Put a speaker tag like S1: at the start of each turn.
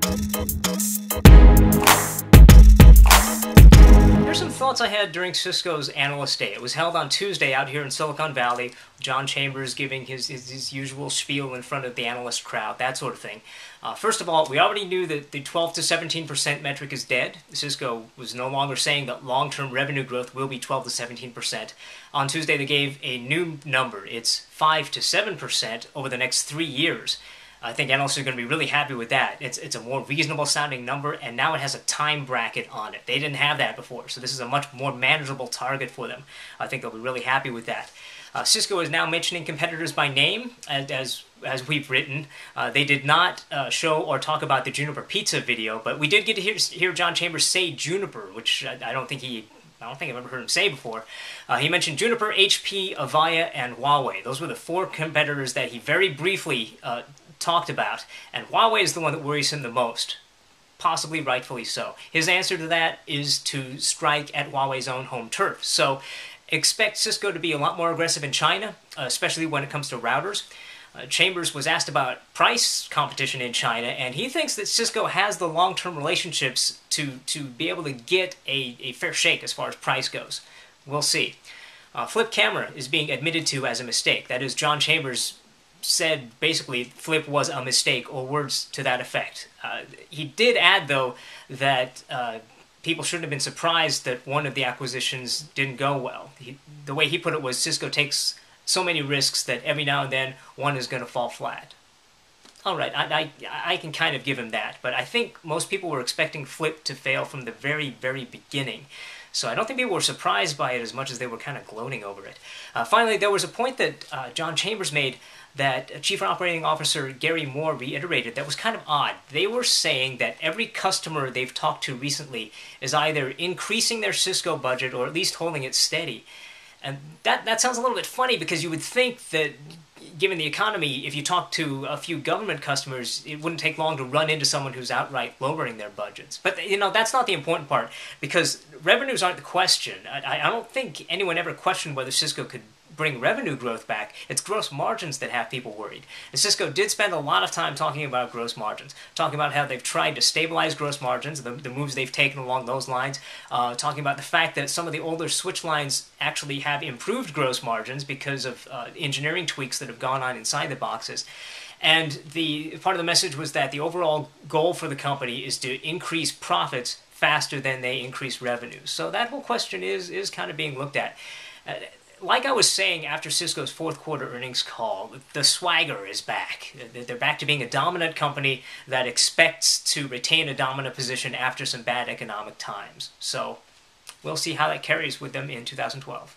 S1: Here's some thoughts I had during Cisco's Analyst Day. It was held on Tuesday out here in Silicon Valley. John Chambers giving his usual spiel in front of the analyst crowd, that sort of thing. First of all, we already knew that the 12 to 17% metric is dead. Cisco was no longer saying that long-term revenue growth will be 12 to 17%. On Tuesday, they gave a new number. It's 5 to 7% over the next 3 years. I think analysts are going to be really happy with that. It's a more reasonable sounding number, and now it has a time bracket on it. They didn't have that before, so this is a much more manageable target for them. I think they'll be really happy with that. Cisco is now mentioning competitors by name, as we've written. They did not show or talk about the Juniper Pizza video, but we did get to hear John Chambers say Juniper, which I don't think I've ever heard him say before. He mentioned Juniper, HP, Avaya, and Huawei. Those were the 4 competitors that he very briefly talked about, and Huawei is the one that worries him the most, possibly rightfully so. His answer to that is to strike at Huawei's own home turf. So expect Cisco to be a lot more aggressive in China, especially when it comes to routers. Chambers was asked about price competition in China, and he thinks that Cisco has the long-term relationships to be able to get a fair shake as far as price goes. We'll see. Flip camera is being admitted to as a mistake. That is, John Chambers said basically Flip was a mistake, or words to that effect. He did add, though, that people shouldn't have been surprised that one of the acquisitions didn't go well. The way he put it was Cisco takes so many risks that every now and then one is going to fall flat. All right, I can kind of give him that, but I think most people were expecting Flip to fail from the very, very beginning. So I don't think people were surprised by it as much as they were kind of gloating over it. Finally, there was a point that John Chambers made that Chief Operating Officer Gary Moore reiterated that was kind of odd. They were saying that every customer they've talked to recently is either increasing their Cisco budget or at least holding it steady. And that sounds a little bit funny, because you would think that, given the economy, if you talk to a few government customers, it wouldn't take long to run into someone who's outright lowering their budgets. But, you know, that's not the important part, because revenues aren't the question. I don't think anyone ever questioned whether Cisco could bring revenue growth back. It's gross margins that have people worried. And Cisco did spend a lot of time talking about gross margins, talking about how they've tried to stabilize gross margins, the moves they've taken along those lines, talking about the fact that some of the older switch lines actually have improved gross margins because of engineering tweaks that have gone on inside the boxes. And the part of the message was that the overall goal for the company is to increase profits faster than they increase revenues. So that whole question is kind of being looked at. Like I was saying after Cisco's fourth quarter earnings call, the swagger is back. They're back to being a dominant company that expects to retain a dominant position after some bad economic times. So we'll see how that carries with them in 2012.